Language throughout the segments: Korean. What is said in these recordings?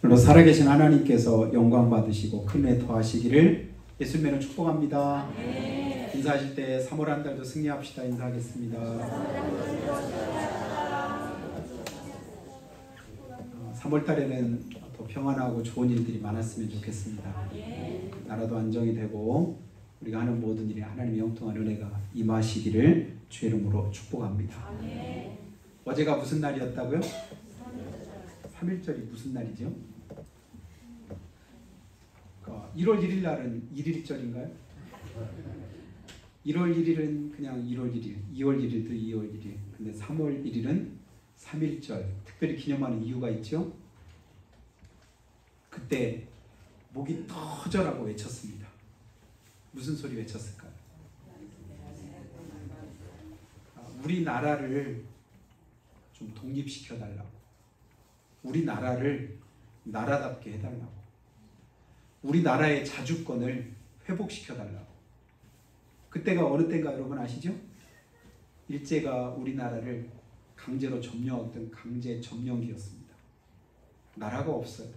오늘 살아계신 하나님께서 영광 받으시고 큰 은혜 더하시기를 예수님으로 축복합니다. 인사하실 때 3월 한 달도 승리합시다. 인사하겠습니다. 3월 달에는 더 평안하고 좋은 일들이 많았으면 좋겠습니다. 나라도 안정이 되고 우리가 하는 모든 일에 하나님의 영통한 은혜가 임하시기를 주의 이름으로 축복합니다. 어제가 무슨 날이었다고요? 3일절이 무슨 날이죠? 1월 1일 날은 1일절인가요? 1월 1일은 그냥 1월 1일, 2월 1일도 2월 1일. 근데 3월 1일은 3일절. 특별히 기념하는 이유가 있죠? 그때 목이 터져라고 외쳤습니다. 무슨 소리 외쳤을까요? 우리나라를 좀 독립시켜달라고. 우리나라를 나라답게 해달라고. 우리나라의 자주권을 회복시켜달라고. 그때가 어느 때인가 여러분 아시죠? 일제가 우리나라를 강제로 점령했던 강제 점령기였습니다. 나라가 없어요.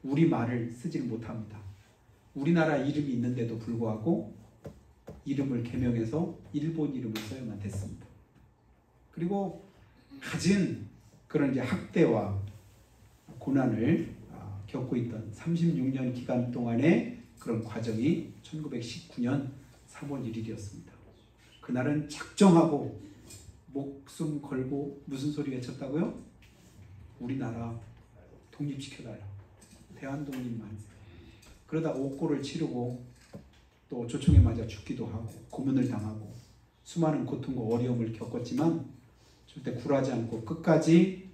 우리 말을 쓰지를 못합니다. 우리나라 이름이 있는데도 불구하고 이름을 개명해서 일본 이름을 써야만 됐습니다. 그리고 갖은 그런 이제 학대와 고난을 겪고 있던 36년 기간 동안의 그런 과정이 1919년 3월 1일이었습니다. 그날은 작정하고 목숨 걸고 무슨 소리 외쳤다고요? 우리나라 독립시켜달라. 대한독립 만세. 그러다 옥고를 치르고 또 조총에 맞아 죽기도 하고 고문을 당하고 수많은 고통과 어려움을 겪었지만 절대 굴하지 않고 끝까지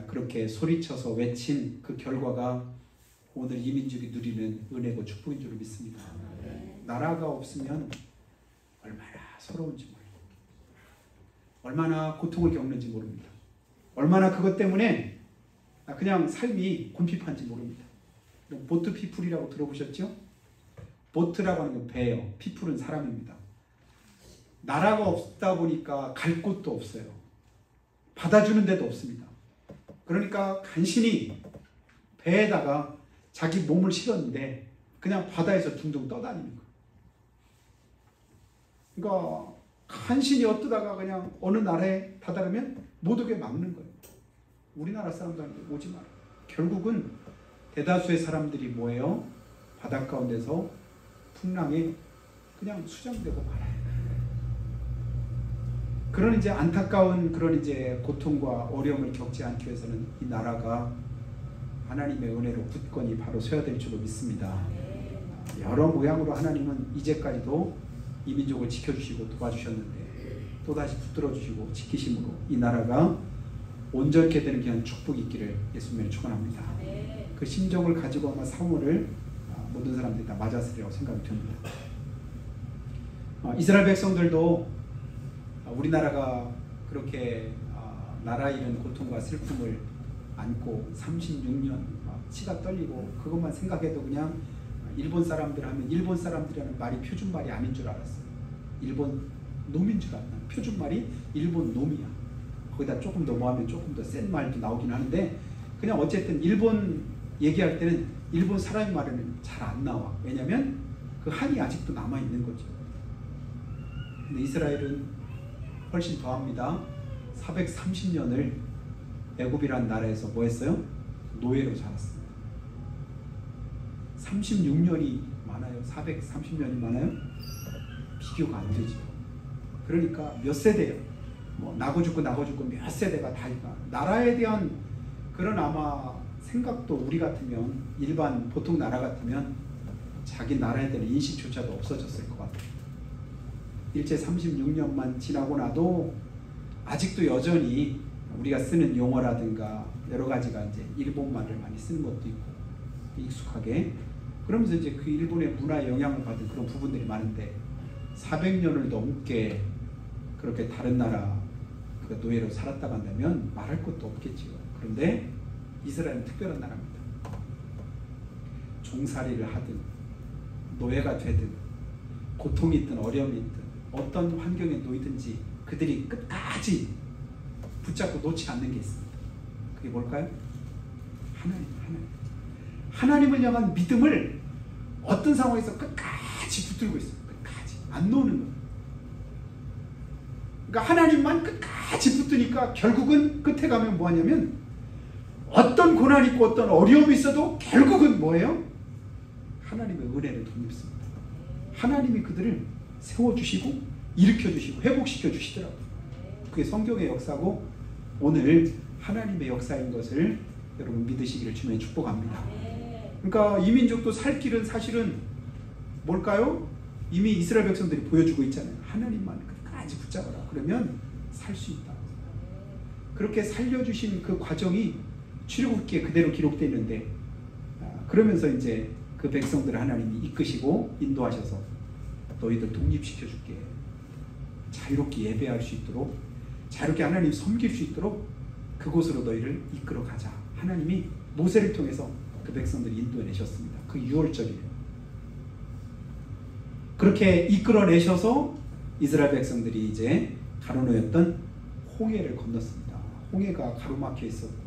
그렇게 소리쳐서 외친 그 결과가 오늘 이 민족이 누리는 은혜고 축복인 줄 믿습니다. 나라가 없으면 얼마나 서러운지 모릅니다. 얼마나 고통을 겪는지 모릅니다. 얼마나 그것 때문에 그냥 삶이 곤핍한지 모릅니다. 보트 피플이라고 들어보셨죠? 보트라고 하는 건 배예요. 피플은 사람입니다. 나라가 없다 보니까 갈 곳도 없어요. 받아주는 데도 없습니다. 그러니까 간신히 배에다가 자기 몸을 실었는데 그냥 바다에서 둥둥 떠다니는 거예요. 그러니까 간신히 어떠다가 그냥 어느 나라에 다다르면 못 오게 막는 거예요. 우리나라 사람들한테 오지 마라. 결국은 대다수의 사람들이 뭐예요? 바닷가 가운데서 풍랑에 그냥 수장되고 말아요. 그런 이제 안타까운 그런 이제 고통과 어려움을 겪지 않기 위해서는 이 나라가 하나님의 은혜로 굳건히 바로 서야 될 줄로 믿습니다. 여러 모양으로 하나님은 이제까지도 이 민족을 지켜주시고 도와주셨는데 또다시 붙들어주시고 지키심으로 이 나라가 온전케 되는 귀한 축복이 있기를 예수님을 축원합니다. 그 심정을 가지고 아마 3월을 모든 사람들이 다 맞았으리라고 생각이 듭니다. 이스라엘 백성들도 우리나라가 그렇게 나라 잃은 고통과 슬픔을 안고 36년 치가 떨리고 그것만 생각해도 그냥 일본 사람들 하면 일본 사람들이라는 말이 표준말이 아닌 줄 알았어요. 일본 놈인 줄 알았나. 표준말이 일본 놈이야. 거기다 조금 더 뭐하면 조금 더 센 말도 나오긴 하는데 그냥 어쨌든 일본 얘기할 때는 일본 사람의 말은 잘 안 나와. 왜냐면 그 한이 아직도 남아있는 거죠. 근데 이스라엘은 훨씬 더합니다. 430년을 애굽이란 나라에서 뭐 했어요? 노예로 살았습니다. 36년이 많아요? 430년이 많아요? 비교가 안 되죠. 그러니까 몇 세대요? 뭐 나고 죽고 몇 세대가 다 있다. 나라에 대한 그런 아마 생각도 우리 같으면 일반 보통 나라 같으면 자기 나라에 대한 인식조차도 없어졌을 것 같아요. 일제 36년만 지나고 나도 아직도 여전히 우리가 쓰는 용어라든가 여러 가지가 이제 일본말을 많이 쓰는 것도 있고 익숙하게 그러면서 이제 그 일본의 문화에 영향을 받은 그런 부분들이 많은데 400년을 넘게 그렇게 다른 나라 그 노예로 살았다고 한다면 말할 것도 없겠지요. 그런데 이스라엘은 특별한 나라입니다. 종살이를 하든 노예가 되든 고통이 있든 어려움이 있든 어떤 환경에 놓이든지 그들이 끝까지 붙잡고 놓지 않는 게 있습니다. 그게 뭘까요? 하나님. 하나님을 향한 믿음을 어떤 상황에서 끝까지 붙들고 있어요. 끝까지 안 놓는 거예요. 그러니까 하나님만 끝까지 붙드니까 결국은 끝에 가면 뭐하냐면 어떤 고난이 있고 어떤 어려움이 있어도 결국은 뭐예요? 하나님의 은혜를 덧입습니다. 하나님이 그들을 세워주시고 일으켜주시고 회복시켜주시더라고요. 그게 성경의 역사고 오늘 하나님의 역사인 것을 여러분 믿으시기를 주님의 축복합니다. 그러니까 이 민족도 살 길은 사실은 뭘까요? 이미 이스라엘 백성들이 보여주고 있잖아요. 하나님만 끝까지 붙잡아라. 그러면 살 수 있다. 그렇게 살려주신 그 과정이 출애굽기에 그대로 기록되어 있는데 그러면서 이제 그 백성들을 하나님이 이끄시고 인도하셔서 너희들 독립시켜줄게. 자유롭게 예배할 수 있도록 자유롭게 하나님 섬길 수 있도록 그곳으로 너희를 이끌어 가자. 하나님이 모세를 통해서 그 백성들을 인도해내셨습니다. 그 6월절이에요. 그렇게 이끌어내셔서 이스라엘 백성들이 이제 가로놓였던 홍해를 건넜습니다. 홍해가 가로막혀 있었고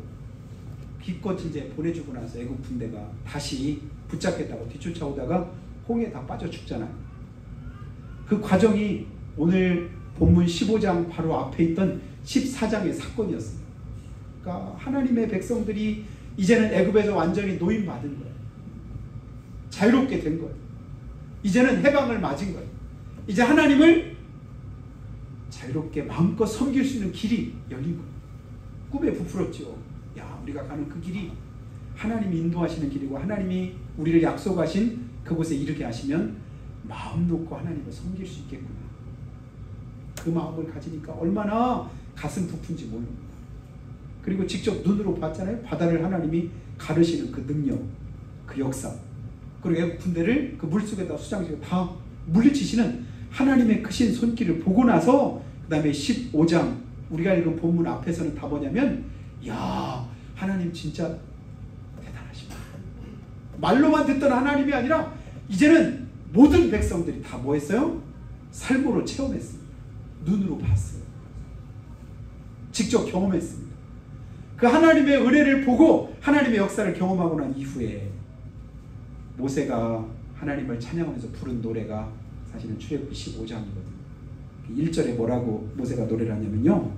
기껏 이제 보내주고 나서 애국 군대가 다시 붙잡겠다고 뒤쫓아오다가 홍해에 다 빠져 죽잖아요. 그 과정이 오늘 본문 15장 바로 앞에 있던 14장의 사건이었습니다. 그러니까 하나님의 백성들이 이제는 애굽에서 완전히 노임받은 거예요. 자유롭게 된 거예요. 이제는 해방을 맞은 거예요. 이제 하나님을 자유롭게 마음껏 섬길 수 있는 길이 열린 거예요. 꿈에 부풀었죠. 야, 우리가 가는 그 길이 하나님이 인도하시는 길이고 하나님이 우리를 약속하신 그곳에 이르게 하시면 마음 놓고 하나님을 섬길 수 있겠구나. 그 마음을 가지니까 얼마나 가슴 부푼지 모릅니다. 그리고 직접 눈으로 봤잖아요. 바다를 하나님이 가르시는 그 능력, 그 역사. 그리고 애국 군대를 그 물속에다 수장시켜 다 물리치시는 하나님의 크신 손길을 보고 나서 그 다음에 15장 우리가 읽은 본문 앞에서는 다 뭐냐면 야, 하나님 진짜 대단하시다. 말로만 듣던 하나님이 아니라 이제는 모든 백성들이 다 뭐 했어요? 삶으로 체험했습니다. 눈으로 봤어요. 직접 경험했습니다. 그 하나님의 은혜를 보고 하나님의 역사를 경험하고 난 이후에 모세가 하나님을 찬양하면서 부른 노래가 사실은 출애굽기 15장이거든요. 1절에 뭐라고 모세가 노래를 하냐면요.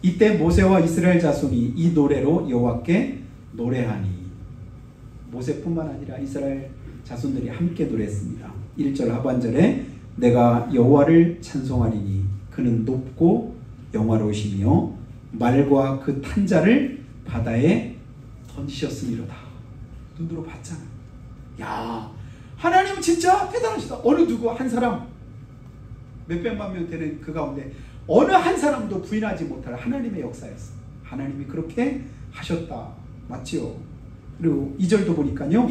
이때 모세와 이스라엘 자손이 이 노래로 여호와께 노래하니. 모세뿐만 아니라 이스라엘 자손들이 함께 노래했습니다. 1절 하반절에 내가 여호와를 찬송하리니 그는 높고 영화로우시며 말과 그 탄자를 바다에 던지셨음이로다. 눈으로 봤잖아. 야, 하나님 진짜 대단하시다. 어느 누구 한 사람 몇백만 명 되는 그 가운데 어느 한 사람도 부인하지 못할 하나님의 역사였어. 하나님이 그렇게 하셨다. 맞지요? 그리고 2절도 보니까요.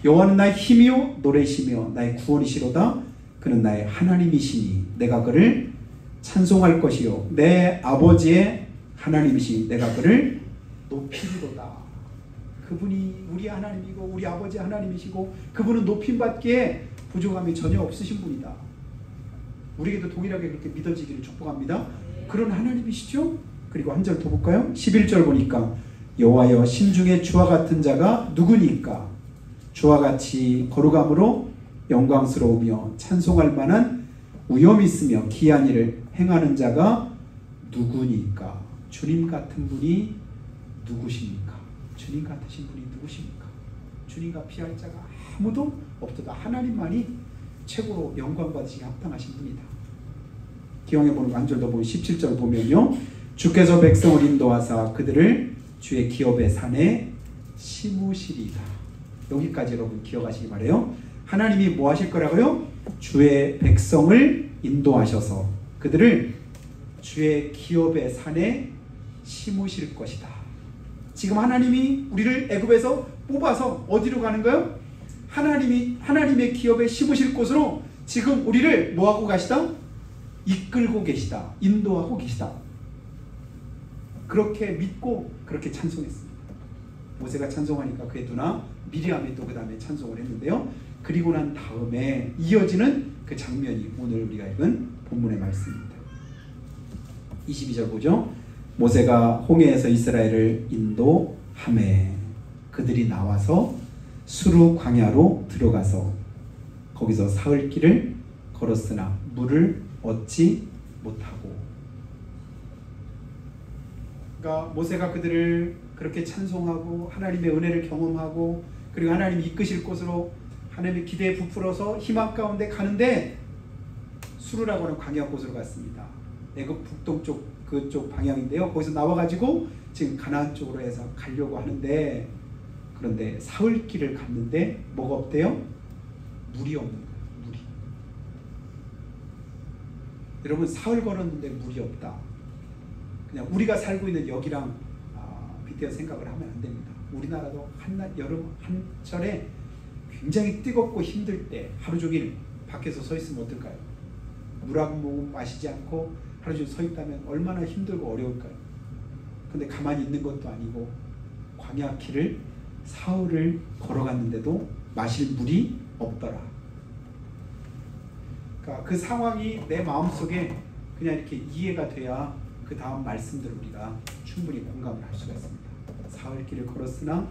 여호와는 나의 힘이요 노래시며 나의 구원이시로다. 그는 나의 하나님이시니 내가 그를 찬송할 것이요 내 아버지의 하나님이시니 내가 그를 높이리로다. 그분이 우리 하나님이고 우리 아버지 하나님이시고 그분은 높임받기에 부족함이 전혀 없으신 분이다. 우리에게도 동일하게 그렇게 믿어지기를 축복합니다. 그런 하나님이시죠? 그리고 한 절 더 볼까요? 11절 보니까 여호와여 신중에 주와 같은 자가 누구니까? 주와 같이 거룩함으로 영광스러우며 찬송할 만한 위엄이 있으며 기한 일을 행하는 자가 누구니까? 주님 같은 분이 누구십니까? 주님 같으신 분이 누구십니까? 주님과 비할 자가 아무도 없도다. 하나님만이 최고로 영광 받으시기 합당하신 분이다. 기왕에 보는 한 절 더 보면 17절 보면요. 주께서 백성을 인도하사 그들을 주의 기업의 산에 심으시리다. 여기까지 여러분 기억하시기 바라요. 하나님이 뭐 하실 거라고요? 주의 백성을 인도하셔서 그들을 주의 기업의 산에 심으실 것이다. 지금 하나님이 우리를 애굽에서 뽑아서 어디로 가는 거예요? 하나님의 기업에 심으실 곳으로 지금 우리를 뭐하고 가시다? 이끌고 계시다. 인도하고 계시다. 그렇게 믿고 그렇게 찬송했습니다. 모세가 찬송하니까 그의 누나 미리암이 또 그 다음에 찬송을 했는데요. 그리고 난 다음에 이어지는 그 장면이 오늘 우리가 읽은 본문의 말씀입니다. 22절 보죠. 모세가 홍해에서 이스라엘을 인도하매. 그들이 나와서 수르 광야로 들어가서 거기서 사흘 길을 걸었으나 물을 얻지 못하고. 그러니까 모세가 그들을 그렇게 찬송하고 하나님의 은혜를 경험하고 그리고 하나님이 이끄실 곳으로 하나님의 기대에 부풀어서 희망 가운데 가는데 수르라고 하는 광야 곳으로 갔습니다. 애굽 북동쪽 그쪽 방향인데요. 거기서 나와가지고 지금 가나안 쪽으로 해서 가려고 하는데, 그런데 사흘 길을 갔는데 뭐가 없대요? 물이 없는 거예요. 물이. 여러분, 사흘 걸었는데 물이 없다. 그냥 우리가 살고 있는 여기랑 빗대어 생각을 하면 안 됩니다. 우리나라도 여름 한철에 굉장히 뜨겁고 힘들 때 하루 종일 밖에서 서 있으면 어떨까요? 물 한 모금 마시지 않고 하루 종일 서 있다면 얼마나 힘들고 어려울까요? 근데 가만히 있는 것도 아니고 광야 길을 사흘을 걸어갔는데도 마실 물이 없더라. 그러니까 그 상황이 내 마음속에 그냥 이렇게 이해가 돼야 그 다음 말씀들을 우리가 충분히 공감을 할 수가 있습니다. 사흘 길을 걸었으나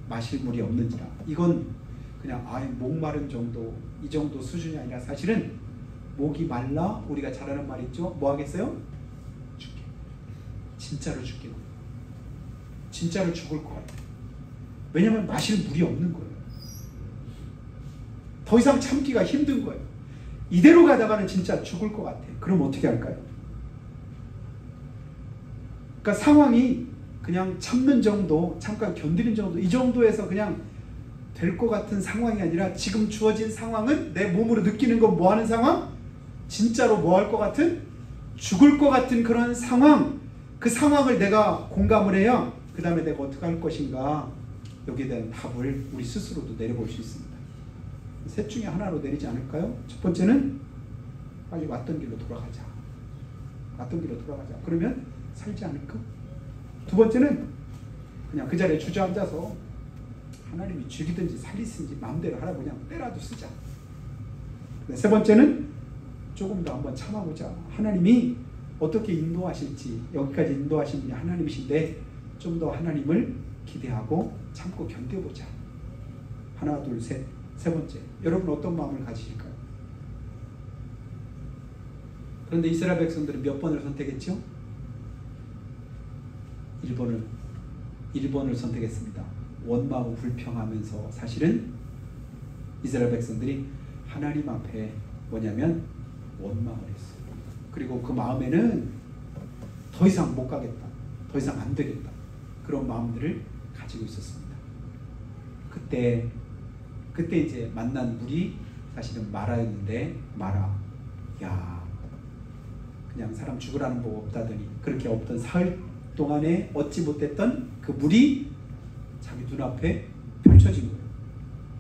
마실 물이 없는지라. 이건 그냥 목마른 정도, 이 정도 수준이 아니라 사실은 목이 말라, 우리가 잘 아는 말 있죠? 뭐 하겠어요? 죽게. 진짜로 죽게. 진짜로 죽을 것 같아. 왜냐하면 마실 물이 없는 거예요. 더 이상 참기가 힘든 거예요. 이대로 가다가는 진짜 죽을 것 같아. 그럼 어떻게 할까요? 그러니까 상황이 그냥 참는 정도, 잠깐 견디는 정도, 이 정도에서 그냥 될 것 같은 상황이 아니라 지금 주어진 상황은 내 몸으로 느끼는 건 뭐 하는 상황? 진짜로 뭐 할 것 같은? 죽을 것 같은 그런 상황. 그 상황을 내가 공감을 해야 그 다음에 내가 어떻게 할 것인가, 여기에 대한 답을 우리 스스로도 내려볼 수 있습니다. 셋 중에 하나로 내리지 않을까요? 첫 번째는 빨리 왔던 길로 돌아가자. 왔던 길로 돌아가자. 그러면 살지 않을까? 두 번째는 그냥 그 자리에 주저앉아서 하나님이 죽이든지 살리든지 마음대로 하라고 그냥 때라도 쓰자. 세 번째는 조금 더 한번 참아보자. 하나님이 어떻게 인도하실지, 여기까지 인도하신 분이 하나님이신데 좀 더 하나님을 기대하고 참고 견뎌보자. 하나, 둘, 셋. 세 번째, 여러분 어떤 마음을 가지실까요? 그런데 이스라엘 백성들은 몇 번을 선택했죠? 1번을 선택했습니다. 원망하고 불평하면서 사실은 이스라엘 백성들이 하나님 앞에 뭐냐면 원망을 했어요. 그리고 그 마음에는 더 이상 못 가겠다, 더 이상 안 되겠다, 그런 마음들을 가지고 있었습니다. 그때 이제 만난 물이 사실은 마라였는데, 마라, 야, 그냥 사람 죽으라는 법 없다더니 그렇게 없던 사흘 동안에 얻지 못했던 그 물이 자기 눈앞에 펼쳐진 거예요.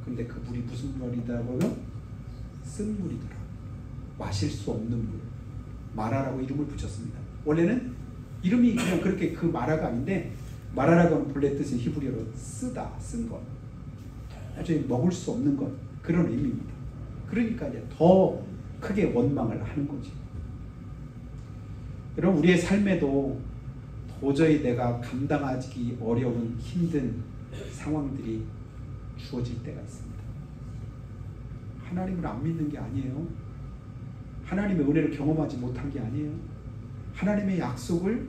근데 그 물이 무슨 물이더라고요? 쓴 물이더라. 마실 수 없는 물. 마라라고 이름을 붙였습니다. 원래는 이름이 그냥 그렇게 그 마라가 아닌데, 마라라고 하는 본래 뜻은 히브리어로 쓰다, 쓴 것, 도저히 먹을 수 없는 것, 그런 의미입니다. 그러니까 이제 더 크게 원망을 하는 거지. 여러분, 우리의 삶에도 도저히 내가 감당하기 어려운 힘든 상황들이 주어질 때가 있습니다. 하나님을 안 믿는 게 아니에요. 하나님의 은혜를 경험하지 못한 게 아니에요. 하나님의 약속을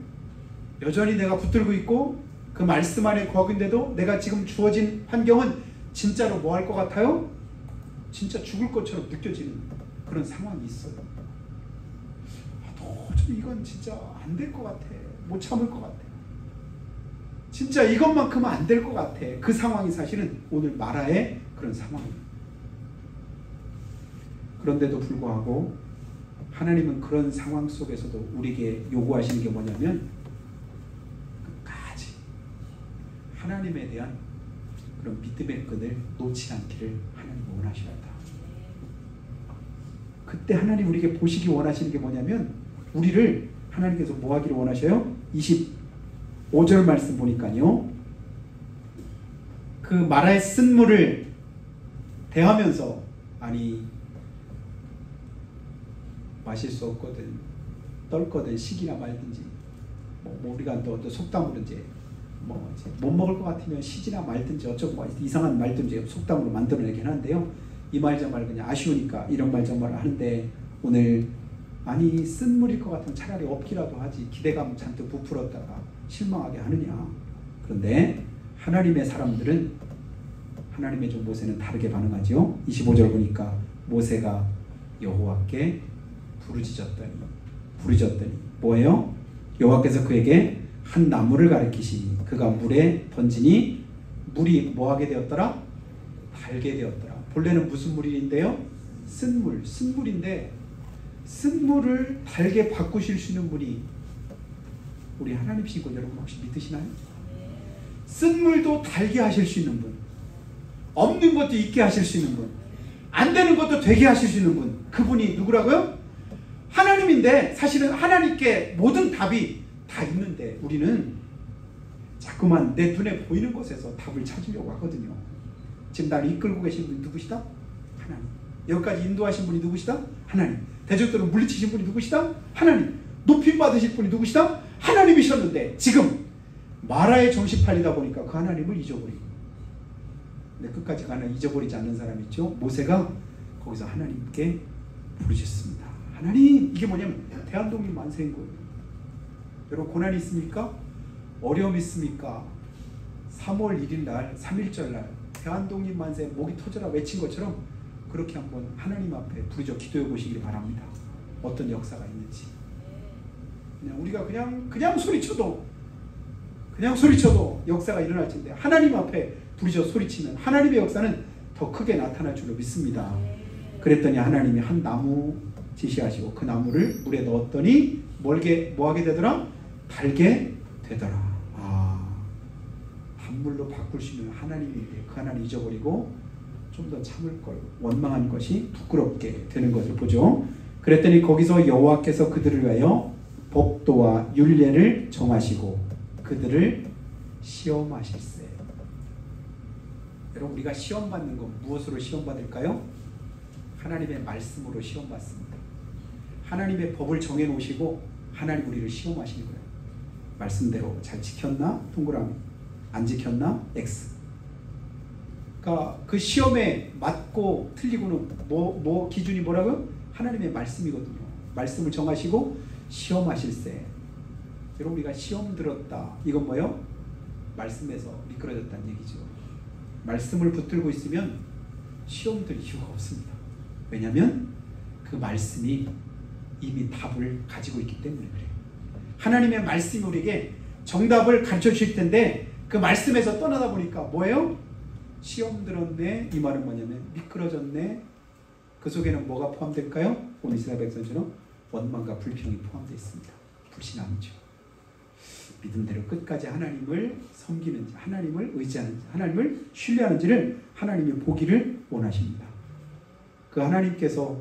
여전히 내가 붙들고 있고 그 말씀 안에 거하고 있는데도 내가 지금 주어진 환경은 진짜로 뭐 할 것 같아요? 진짜 죽을 것처럼 느껴지는 그런 상황이 있어요. 도저히 이건 진짜 안 될 것 같아. 못 참을 것 같아. 진짜 이것만큼은 안 될 것 같아. 그 상황이 사실은 오늘 마라의 그런 상황이에요. 그런데도 불구하고 하나님은 그런 상황 속에서도 우리에게 요구하시는 게 뭐냐면 끝까지 하나님에 대한 그런 믿음의 끈을 놓지 않기를 하나님 원하시다. 그때 하나님 우리에게 보시기 원하시는 게 뭐냐면, 우리를 하나님께서 뭐 하기를 원하셔요? 25절 말씀 보니까요, 그 마라의 쓴물을 대하면서, 아니 마실 수 없거든, 떨거든, 시기나 말든지, 뭐 우리가 또 속담으로 이제 뭐 이제 못 먹을 것 같으면 시지나 말든지 어쩌고 뭐 이상한 말든지 속담으로 만들어내긴 하는데요. 이 말 저 말 그냥 아쉬우니까 이런 말 저 말 하는데 오늘 아니 쓴 물일 것 같으면 차라리 없기라도 하지 기대감 잔뜩 부풀었다가 실망하게 하느냐. 그런데 하나님의 사람들은 하나님의 종 모세는 다르게 반응하죠. 25절 보니까 모세가 여호와께 부르짖었더니 뭐예요? 여호와께서 그에게 한 나무를 가리키시니 그가 물에 던지니 물이 뭐하게 되었더라? 달게 되었더라. 본래는 무슨 물인데요? 쓴물인데 쓴물을 달게 바꾸실 수 있는 분이 우리 하나님이신 거 여러분 혹시 믿으시나요? 쓴물도 달게 하실 수 있는 분, 없는 것도 있게 하실 수 있는 분, 안 되는 것도 되게 하실 수 있는 분, 그분이 누구라고요? 하나님인데 사실은 하나님께 모든 답이 다 있는데 우리는 자꾸만 내 눈에 보이는 곳에서 답을 찾으려고 하거든요. 지금 나를 이끌고 계신 분이 누구시다? 하나님. 여기까지 인도하신 분이 누구시다? 하나님. 대적들을 물리치신 분이 누구시다? 하나님. 높임 받으실 분이 누구시다? 하나님이셨는데 지금 마라에 정신 팔리다 보니까 그 하나님을 잊어버리고, 근데 끝까지 그 하나님 잊어버리지 않는 사람 있죠? 모세가 거기서 하나님께 부르셨습니다. 하나님, 이게 뭐냐면 대한독립 만세인 거예요. 여러분 고난이 있습니까? 어려움이 있습니까? 3월 1일 날 3.1절 날 대한독립 만세 목이 터져라 외친 것처럼 그렇게 한번 하나님 앞에 부르짖어 기도해 보시기를 바랍니다. 어떤 역사가 있는지. 그냥 우리가 그냥 소리쳐도 역사가 일어날 텐데 하나님 앞에 부르짖어 소리치면 하나님의 역사는 더 크게 나타날 줄로 믿습니다. 그랬더니 하나님이 한 나무 지시하시고 그 나무를 물에 넣었더니 뭐하게 되더라? 달게 되더라. 단물로 바꿀 수 있는 하나님인데 그 하나님 잊어버리고 좀 더 참을 걸 원망한 것이 부끄럽게 되는 것을 보죠. 그랬더니 거기서 여호와께서 그들을 위하여 법도와 율례를 정하시고 그들을 시험하실세. 여러분 우리가 시험받는 건 무엇으로 시험받을까요? 하나님의 말씀으로 시험받습니다. 하나님의 법을 정해놓으시고 하나님 우리를 시험하시는 거예요. 말씀대로 잘 지켰나? 동그라미. 안 지켰나? X. 그러니까 그 시험에 맞고 틀리고는 뭐 기준이 뭐라고요? 하나님의 말씀이거든요. 말씀을 정하시고 시험하실세. 여러분 우리가 시험 들었다. 이건 뭐예요? 말씀에서 미끄러졌다는 얘기죠. 말씀을 붙들고 있으면 시험 들 이유가 없습니다. 왜냐하면 그 말씀이 이미 답을 가지고 있기 때문에 그래요. 하나님의 말씀이 우리에게 정답을 가르쳐 주실 텐데 그 말씀에서 떠나다 보니까 뭐예요? 시험 들었네. 이 말은 뭐냐면 미끄러졌네. 그 속에는 뭐가 포함될까요? 오늘 이스라엘 백성처럼 원망과 불평이 포함되어 있습니다. 불신앙이죠. 믿음대로 끝까지 하나님을 섬기는지, 하나님을 의지하는지, 하나님을 신뢰하는지를 하나님이 보기를 원하십니다. 그 하나님께서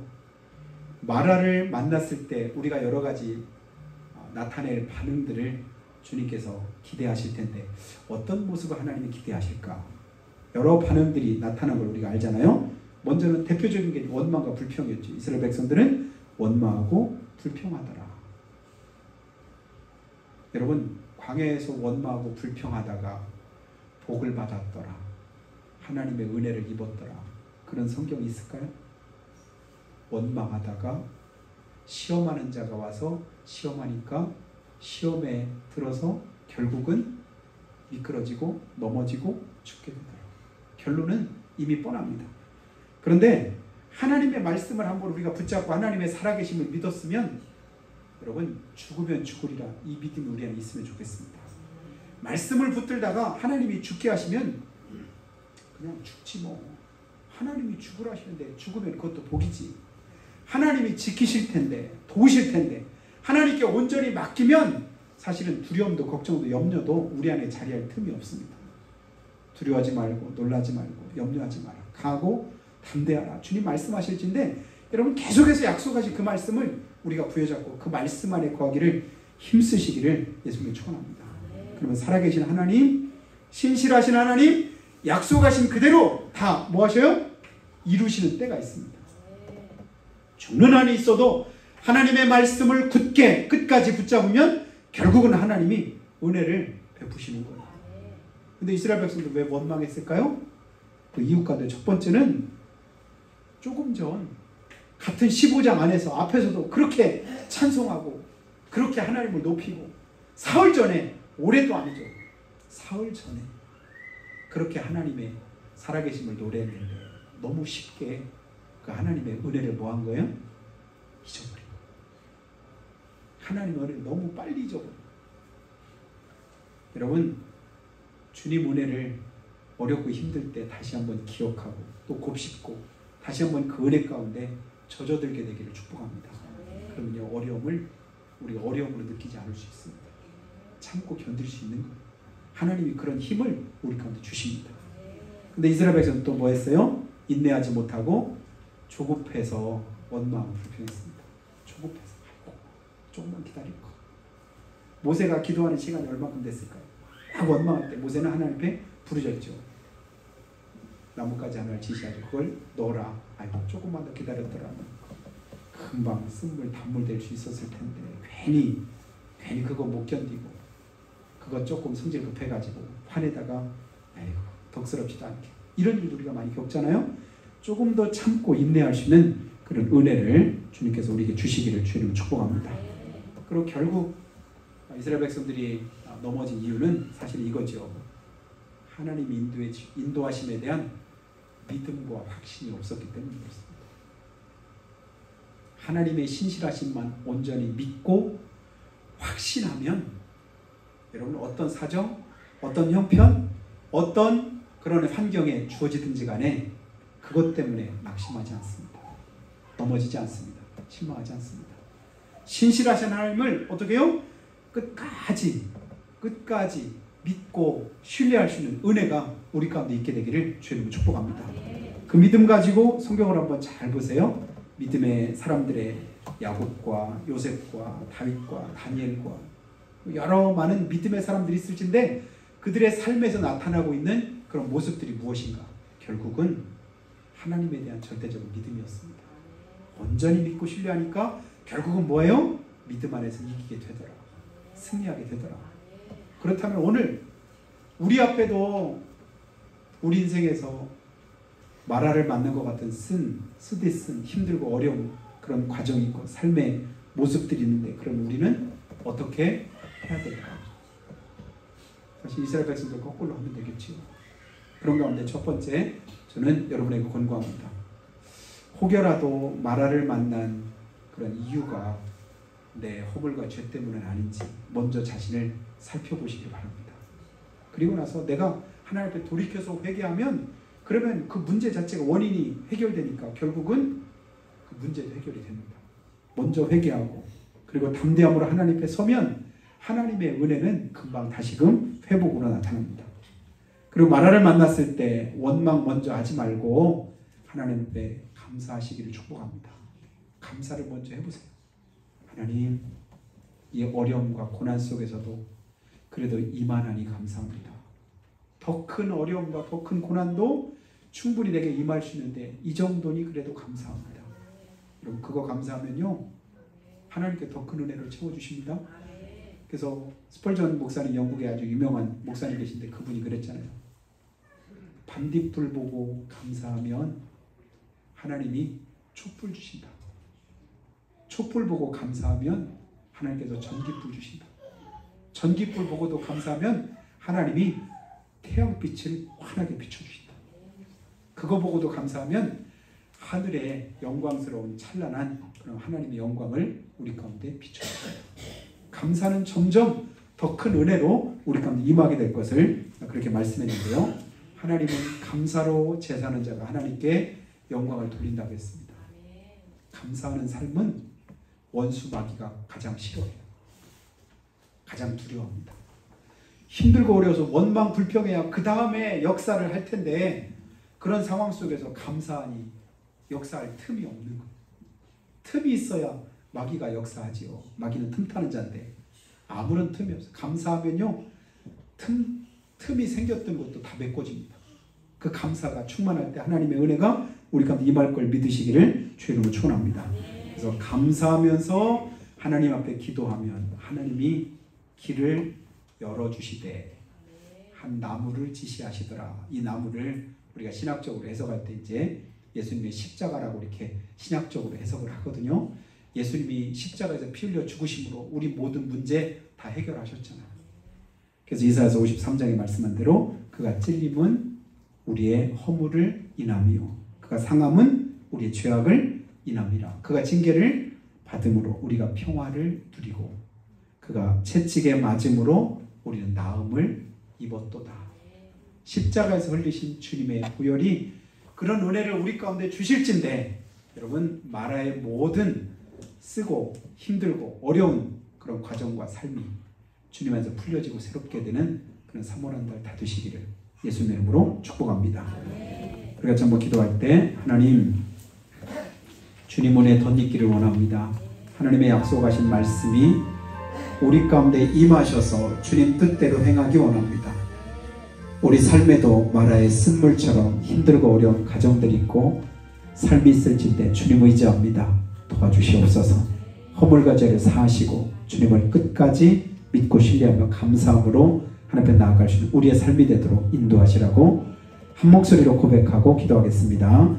마라를 만났을 때 우리가 여러 가지 나타낼 반응들을 주님께서 기대하실 텐데 어떤 모습을 하나님이 기대하실까? 여러 반응들이 나타난 걸 우리가 알잖아요. 먼저는 대표적인 게 원망과 불평이었죠. 이스라엘 백성들은 원망하고 불평하더라. 여러분 광야에서 원망하고 불평하다가 복을 받았더라. 하나님의 은혜를 입었더라. 그런 성경이 있을까요? 원망하다가 시험하는 자가 와서 시험하니까 시험에 들어서 결국은 미끄러지고 넘어지고 죽게 되더라. 결론은 이미 뻔합니다. 그런데 하나님의 말씀을 한번 우리가 붙잡고 하나님의 살아계심을 믿었으면 여러분 죽으면 죽으리라 이 믿음이 우리 안에 있으면 좋겠습니다. 말씀을 붙들다가 하나님이 죽게 하시면 그냥 죽지 뭐. 하나님이 죽으라 하시는데 죽으면 그것도 복이지. 하나님이 지키실 텐데 도우실 텐데 하나님께 온전히 맡기면 사실은 두려움도 걱정도 염려도 우리 안에 자리할 틈이 없습니다. 두려워하지 말고 놀라지 말고 염려하지 마라. 강하고 담대하라. 주님 말씀하실진데 여러분 계속해서 약속하신 그 말씀을 우리가 부여잡고 그 말씀 안에 거하기를 힘쓰시기를 예수님을 축원합니다. 그러면 살아계신 하나님, 신실하신 하나님, 약속하신 그대로 다 뭐 하셔요? 이루시는 때가 있습니다. 죽는 한이 있어도 하나님의 말씀을 굳게 끝까지 붙잡으면 결국은 하나님이 은혜를 베푸시는 거예요. 근데 이스라엘 백성들 왜 원망했을까요? 그 이유 가운데 첫 번째는 조금 전 같은 15장 안에서 앞에서도 그렇게 찬송하고 그렇게 하나님을 높이고 사흘 전에, 올해도 아니죠, 사흘 전에 그렇게 하나님의 살아계심을 노래했는데 너무 쉽게 그 하나님의 은혜를 뭐 한 거예요? 잊어버린 거예요. 하나님의 은혜를 너무 빨리 잊어버린 거예요. 여러분, 주님 은혜를 어렵고 힘들 때 다시 한번 기억하고 또 곱씹고 다시 한번 그 은혜 가운데 젖어들게 되기를 축복합니다. 그러면요, 우리가 어려움으로 느끼지 않을 수 있습니다. 참고 견딜 수 있는 거예요. 하나님이 그런 힘을 우리 가운데 주십니다. 근데 이스라엘 백성은 또 뭐 했어요? 인내하지 못하고 조급해서 원망 불평했습니다. 조급해서 조금만 기다릴 거. 모세가 기도하는 시간이 얼마큼 됐을까요? 막 원망할 때 모세는 하나님 앞에 부르짖죠. 나뭇가지 하나를 지시하죠. 그걸 넣어라. 아이고, 조금만 더 기다렸더라면 금방 쓴물 단물 될 수 있었을 텐데 괜히 그거 못 견디고 그거 조금 성질 급해가지고 화내다가 아이고 덕스럽지도 않게 이런 일 우리가 많이 겪잖아요. 조금 더 참고 인내할 수 있는 그런 은혜를 주님께서 우리에게 주시기를 주님을 축복합니다. 그리고 결국 이스라엘 백성들이 넘어진 이유는 사실 이거죠. 하나님이 인도하심에 대한 믿음과 확신이 없었기 때문에 그렇습니다. 하나님의 신실하심만 온전히 믿고 확신하면 여러분 어떤 사정, 어떤 형편, 어떤 그런 환경에 주어지든지 간에 그것 때문에 낙심하지 않습니다. 넘어지지 않습니다. 실망하지 않습니다. 신실하신 하나님을 어떻게 해요? 끝까지 믿고 신뢰할 수 있는 은혜가 우리 가운데 있게 되기를 주님을 축복합니다. 그 믿음 가지고 성경을 한번 잘 보세요. 믿음의 사람들의 야곱과 요셉과 다윗과 다니엘과 여러 많은 믿음의 사람들이 있을 텐데 그들의 삶에서 나타나고 있는 그런 모습들이 무엇인가? 결국은 하나님에 대한 절대적인 믿음이었습니다. 온전히 믿고 신뢰하니까 결국은 뭐예요? 믿음 안에서 이기게 되더라. 승리하게 되더라. 그렇다면 오늘 우리 앞에도 우리 인생에서 마라를 맞는 것 같은 쓰디쓴 힘들고 어려운 그런 과정이 있고 삶의 모습들이 있는데 그럼 우리는 어떻게 해야 될까? 사실 이스라엘 백성들 거꾸로 하면 되겠지요. 그런 가운데 첫 번째 저는 여러분에게 권고합니다. 혹여라도 마라를 만난 그런 이유가 내 허물과 죄 때문은 아닌지 먼저 자신을 살펴보시기 바랍니다. 그리고 나서 내가 하나님 앞에 돌이켜서 회개하면 그러면 그 문제 자체가 원인이 해결되니까 결국은 그 문제도 해결이 됩니다. 먼저 회개하고 그리고 담대함으로 하나님 앞에 서면 하나님의 은혜는 금방 다시금 회복으로 나타납니다. 그리고 마라를 만났을 때 원망 먼저 하지 말고 하나님 앞에 감사하시기를 축복합니다. 감사를 먼저 해보세요. 하나님, 이 어려움과 고난 속에서도 그래도 이만하니 감사합니다. 더 큰 어려움과 더 큰 고난도 충분히 내게 임할 수 있는데 이 정도니 그래도 감사합니다. 여러분 그거 감사하면요 하나님께 더 큰 은혜를 채워주십니다. 그래서 스펄전 목사님, 영국에 아주 유명한 목사님 계신데 그분이 그랬잖아요. 반딧불 보고 감사하면 하나님이 촛불 주신다. 촛불 보고 감사하면 하나님께서 전깃불 주신다. 전깃불 보고도 감사하면 하나님이 태양빛을 환하게 비춰주신다. 그거 보고도 감사하면 하늘의 영광스러운 찬란한 그런 하나님의 영광을 우리 가운데 비춰주신다. 감사는 점점 더 큰 은혜로 우리 가운데 임하게 될 것을 그렇게 말씀했는데요. 하나님은 감사로 제사하는 자가 하나님께 영광을 돌린다고 했습니다. 감사하는 삶은 원수 마귀가 가장 싫어해요. 가장 두려워합니다. 힘들고 어려워서 원망 불평해야 그 다음에 역사를 할 텐데 그런 상황 속에서 감사하니 역사할 틈이 없는 거예요. 틈이 있어야 마귀가 역사하지요. 마귀는 틈타는 자인데 아무런 틈이 없어요. 감사하면요 틈이 생겼던 것도 다 메꿔집니다. 그 감사가 충만할 때 하나님의 은혜가 우리 가운데 임할 걸 믿으시기를 주의 이름으로 축원합니다. 그래서 감사하면서 하나님 앞에 기도하면 하나님이 길을 열어주시되 한 나무를 지시하시더라. 이 나무를 우리가 신학적으로 해석할 때 이제 예수님의 십자가라고 이렇게 신학적으로 해석을 하거든요. 예수님이 십자가에서 피 흘려 죽으심으로 우리 모든 문제 다 해결하셨잖아요. 그래서 이사야서 53장에 말씀한 대로 그가 찔림은 우리의 허물을 인함이요 그가 상함은 우리의 죄악을 인함이라. 그가 징계를 받음으로 우리가 평화를 누리고 그가 채찍에 맞음으로 우리는 나음을 입었도다. 십자가에서 흘리신 주님의 보혈이 그런 은혜를 우리 가운데 주실진데 여러분 마라의 모든 쓰고 힘들고 어려운 그런 과정과 삶이 주님 안에서 풀려지고 새롭게 되는 그런 사모한 달 다 되시기를 예수님의 이름으로 축복합니다. 우리가 전부 기도할 때 하나님 주님 은혜 덧입기를 원합니다. 하나님의 약속하신 말씀이 우리 가운데 임하셔서 주님 뜻대로 행하기 원합니다. 우리 삶에도 마라의 쓴물처럼 힘들고 어려운 가정들이 있고 삶이 있을진데 주님 의지합니다. 도와주시옵소서. 허물과 죄를 사하시고 주님을 끝까지 믿고 신뢰하며 감사함으로 하나님 앞에 나아갈 수 있는 우리의 삶이 되도록 인도하시라고 한 목소리로 고백하고 기도하겠습니다.